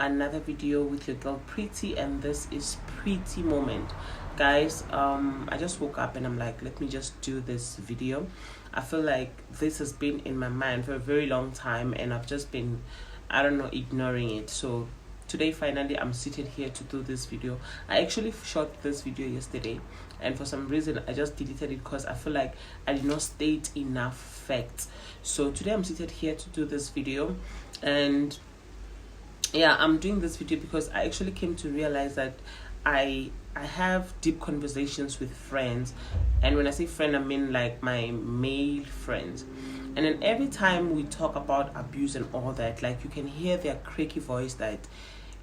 another video with your girl Pretty, and this is Pretty Moment. Guys, I just woke up and I'm like, let me just do this video. I feel like this has been in my mind for a very long time and I've just been, I don't know, ignoring it. So today finally I'm seated here to do this video. I actually shot this video yesterday and for some reason I just deleted it because I feel like I did not state enough facts. So today I'm seated here to do this video, and yeah, I'm doing this video because I actually came to realize that I have deep conversations with friends, and when I say friend I mean like my male friends. And then every time we talk about abuse and all that, like you can hear their creaky voice that,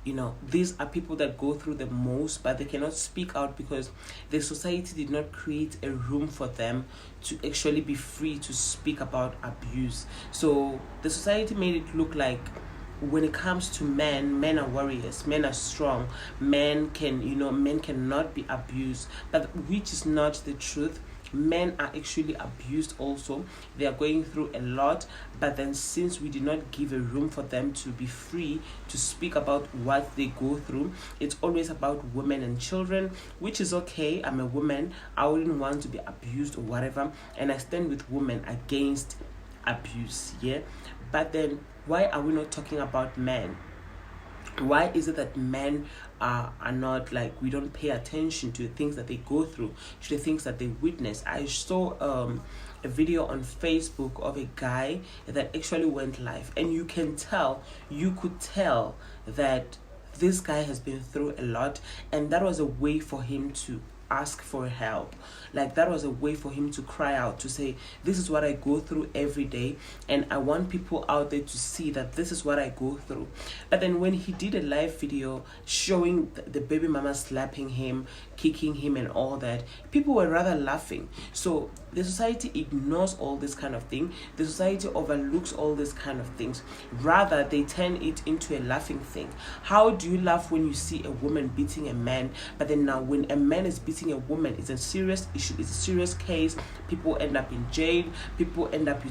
you know, these are people that go through the most, but they cannot speak out because the society did not create a room for them to actually be free to speak about abuse. So the society made it look like when it comes to men are warriors, men are strong, men cannot be abused, but which is not the truth. Men are actually abused also. They are going through a lot, but then since we did not give a room for them to be free to speak about what they go through, it's always about women and children, which is okay. I'm a woman, I wouldn't want to be abused or whatever, and I stand with women against abuse, yeah. But then why are we not talking about men? Why is it that men are not, like, we don't pay attention to the things that they go through, to the things that they witness? I saw a video on Facebook of a guy that actually went live, and you could tell that this guy has been through a lot, and that was a way for him to ask for help. Like, that was a way for him to cry out, to say, this is what I go through every day, and I want people out there to see that this is what I go through. But then when he did a live video showing the baby mama slapping him, kicking him and all that, people were rather laughing. So the society ignores all this kind of thing. The society overlooks all these kind of things. Rather, they turn it into a laughing thing. How do you laugh when you see a woman beating a man? But then now when a man is beating a woman, it's a serious issue, it's a serious case. People end up in jail. You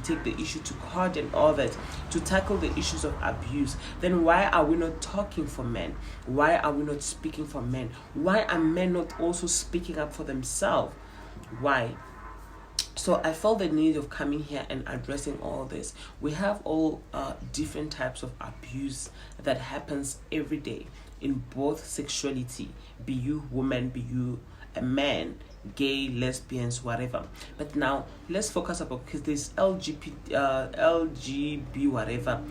take the issue to court and all that to tackle the issues of abuse. Then why are we not talking for men? Why are we not speaking for men? Why are men not also speaking up for themselves? Why? So I felt the need of coming here and addressing all this. We have all different types of abuse that happens every day in both sexuality, be you woman, be you a man, gay, lesbians, whatever. But now let's focus about, because there's LGB whatever.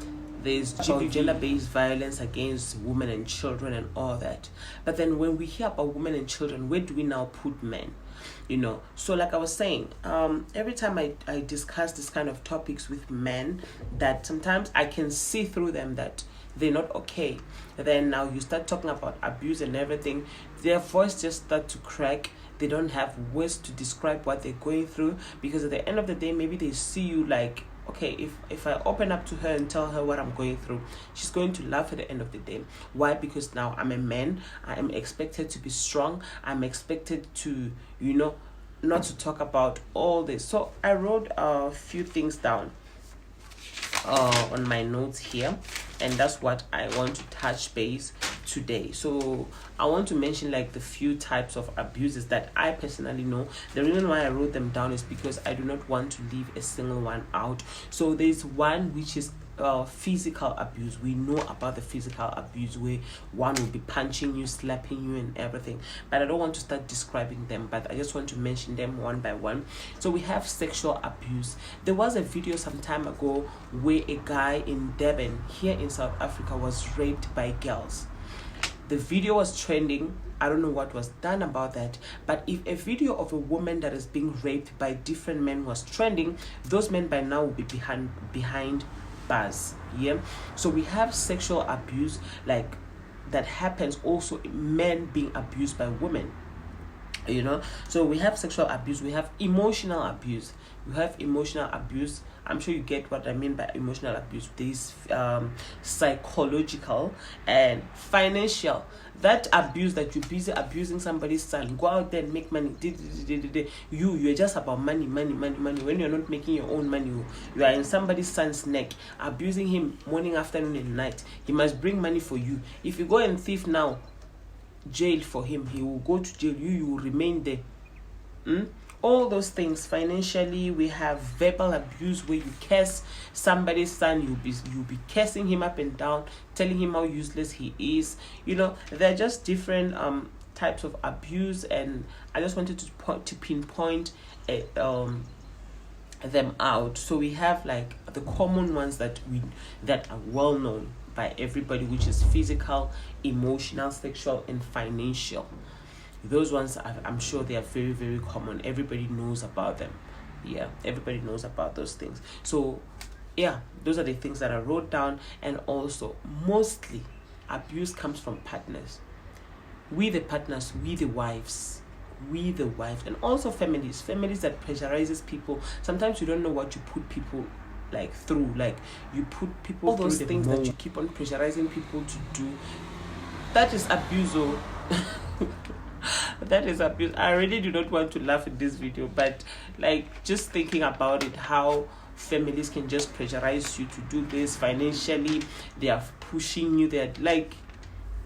There's gender-based violence against women and children and all that. But then when we hear about women and children, where do we now put men? You know, so like I was saying, every time I discuss this kind of topics with men, that sometimes I can see through them that they're not okay. Then now you start talking about abuse and everything, their voice just start to crack. They don't have words to describe what they're going through, because at the end of the day, maybe they see you like, okay, if I open up to her and tell her what I'm going through, she's going to laugh at the end of the day. Why? Because now I'm a man. I am expected to be strong. I'm expected to, not to talk about all this. So I wrote a few things down on my notes here, and that's what I want to touch base today. So I want to mention like the few types of abuses that I personally know. The reason why I wrote them down is because I do not want to leave a single one out. So there's one which is physical abuse. We know about the physical abuse where one will be punching you, slapping you and everything, but I don't want to start describing them, but I just want to mention them one by one. So we have sexual abuse. There was a video some time ago where a guy in Durban here in South Africa was raped by girls. The video was trending. I don't know what was done about that, but if a video of a woman that is being raped by different men was trending, those men by now will be behind bars. Yeah. So we have sexual abuse like that happens also, men being abused by women. So we have sexual abuse, we have emotional abuse. You have emotional abuse. I'm sure you get what I mean by emotional abuse. There's psychological and financial. That abuse, that you're busy abusing somebody's son, go out there and make money. You're just about money. When you're not making your own money, you are in somebody's son's neck, abusing him morning, afternoon, and night. He must bring money for you. If you go and thief now, jail for him. He will go to jail. You will remain there. All those things. Financially, we have verbal abuse, where you curse somebody's son. You'll be cursing him up and down, telling him how useless he is. They're just different types of abuse, and I just wanted to pinpoint them out. So we have like the common ones that are well known by everybody, which is physical, emotional, sexual, and financial. Those ones, I'm sure they are very, very common. Everybody knows about them. Yeah, everybody knows about those things. So yeah, those are the things that I wrote down. And also, mostly abuse comes from partners. We the partners, we the wives, and also families that pressurizes people. Sometimes you don't know what you put people like through. Like, you put people all those things that you keep on pressurizing people to do. That is abuse. That is abuse. I really do not want to laugh in this video, but like, just thinking about it, how families can just pressurize you to do this financially. They are pushing you. They're like,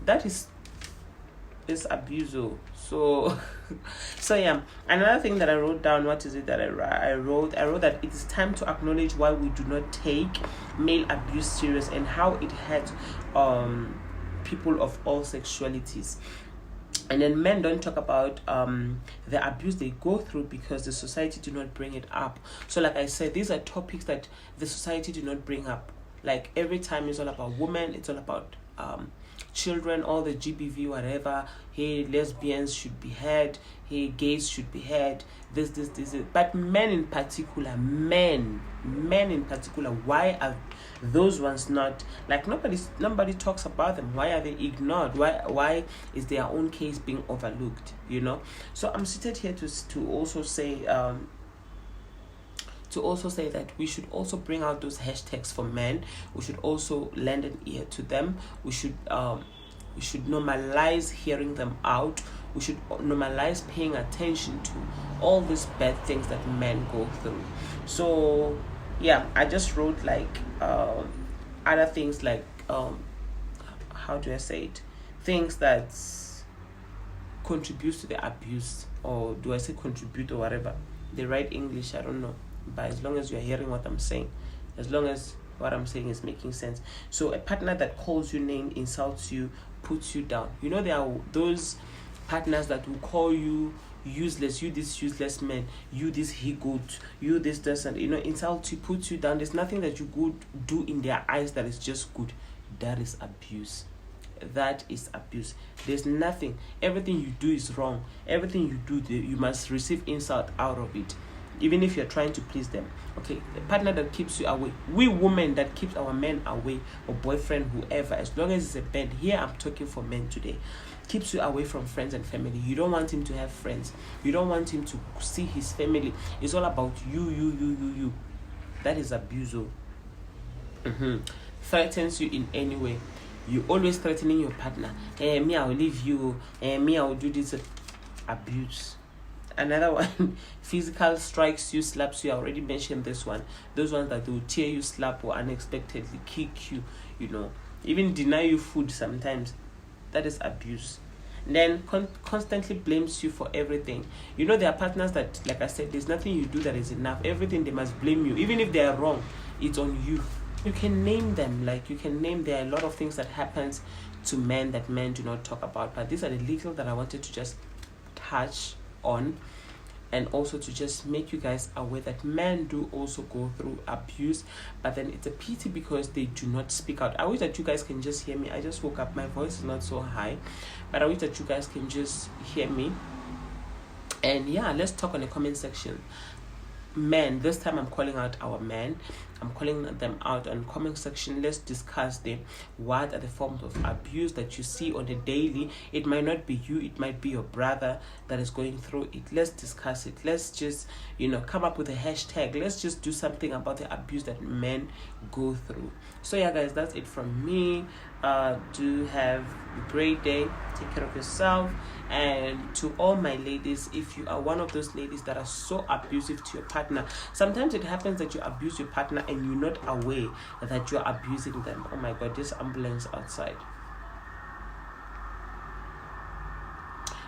that is abuse. So yeah, another thing that I wrote down, what is it that I wrote that it is time to acknowledge why we do not take male abuse serious, and how it hurts people of all sexualities. And then men don't talk about the abuse they go through because the society do not bring it up. So like I said, these are topics that the society do not bring up. Like, every time it's all about women, it's all about children, all the GBV, whatever. Hey, lesbians should be heard. Hey, gays should be heard. This. But men in particular, why are those ones not, like, nobody talks about them? Why are they ignored? Why is their own case being overlooked? So I'm seated here to also say that we should also bring out those hashtags for men. We should also lend an ear to them. We should normalize hearing them out. We should normalize paying attention to all these bad things that men go through. So yeah, I just wrote like other things, like how do I say it? Things that contributes to the abuse, or do I say contribute, or whatever? The right English, I don't know. But as long as you're hearing what I'm saying, as long as what I'm saying is making sense. So a partner that calls you name, insults you, puts you down. There are those partners that will call you useless, you this useless man, you this he goat, you this and insult you, put you down. There's nothing that you could do in their eyes that is just good. That is abuse. There's nothing. Everything you do is wrong. Everything you do, you must receive insult out of it, even if you're trying to please them. Okay, the partner that keeps you away, we women that keeps our men away, or boyfriend, whoever, as long as it's a bed. Here I'm talking for men today. Keeps you away from friends and family. You don't want him to have friends. You don't want him to see his family. It's all about you. That is abuse. Threatens you in any way. You always threatening your partner. Me, I will leave you. Me, I will do this. Abuse. Another one, physical strikes you, slaps you. I already mentioned this one. Those ones that will tear you, slap, or unexpectedly kick you, even deny you food sometimes. That is abuse. Then constantly blames you for everything. There are partners that, like I said, there's nothing you do that is enough. Everything they must blame you. Even if they are wrong, it's on you. You can name them. There are a lot of things that happens to men that men do not talk about. But these are the little that I wanted to just touch on, and also to just make you guys aware that men do also go through abuse, but then it's a pity because they do not speak out. I wish that you guys can just hear me. I just woke up, my voice is not so high, but I wish that you guys can just hear me. And yeah, let's talk on the comment section. Men, this time I'm calling out our men. I'm calling them out on comment section. Let's discuss them. What are the forms of abuse that you see on a daily? It might not be you, it might be your brother that is going through it. Let's discuss it. Let's just, come up with a hashtag. Let's just do something about the abuse that men go through. So yeah, guys, that's it from me. Do have a great day. Take care of yourself. And to all my ladies, if you are one of those ladies that are so abusive to your partner, sometimes it happens that you abuse your partner and you're not aware that you're abusing them. Oh my god, this ambulance outside.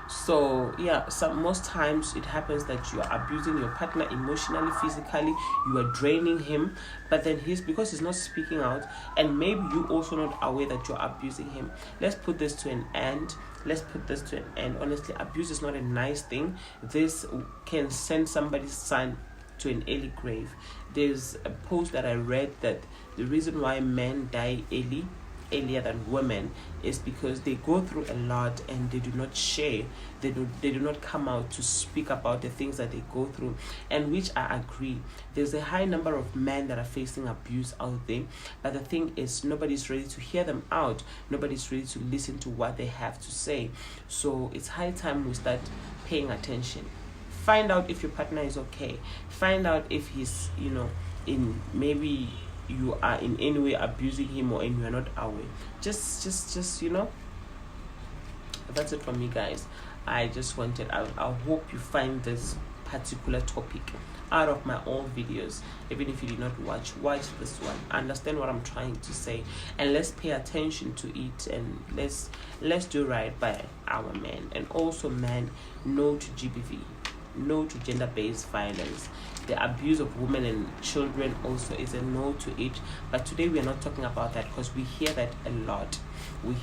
So yeah, most times it happens that you are abusing your partner emotionally, physically. You are draining him, but then because he's not speaking out, and maybe you also not aware that you're abusing him. Let's put this to an end. Honestly, abuse is not a nice thing. This can send somebody's son to an early grave. There's a post that I read that the reason why men die earlier than women is because they go through a lot and they do not share. They do not come out to speak about the things that they go through, and which I agree. There's a high number of men that are facing abuse out there, but the thing is, nobody's ready to hear them out. Nobody's ready to listen to what they have to say. So it's high time we start paying attention. Find out if your partner is okay. Find out if he's in, maybe you are in any way abusing him or you are not aware. Just that's it from me, guys. I hope you find this particular topic out of my own videos. Even if you did not watch this one. Understand what I'm trying to say, and let's pay attention to it, and let's do right by our men. And also, men, no to GBV, no to gender-based violence. The abuse of women and children also is a no to it. But today we are not talking about that because we hear that a lot. We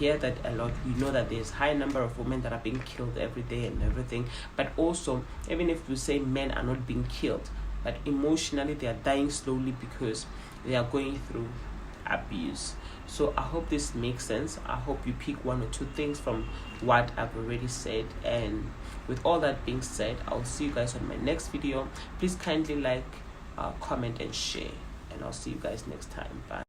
know that there's high number of women that are being killed every day and everything. But also, even if we say men are not being killed, but emotionally they are dying slowly because they are going through abuse. So I hope this makes sense. I hope you pick one or two things from what I've already said. And with all that being said, I'll see you guys on my next video. Please kindly like, comment and share, and I'll see you guys next time. Bye.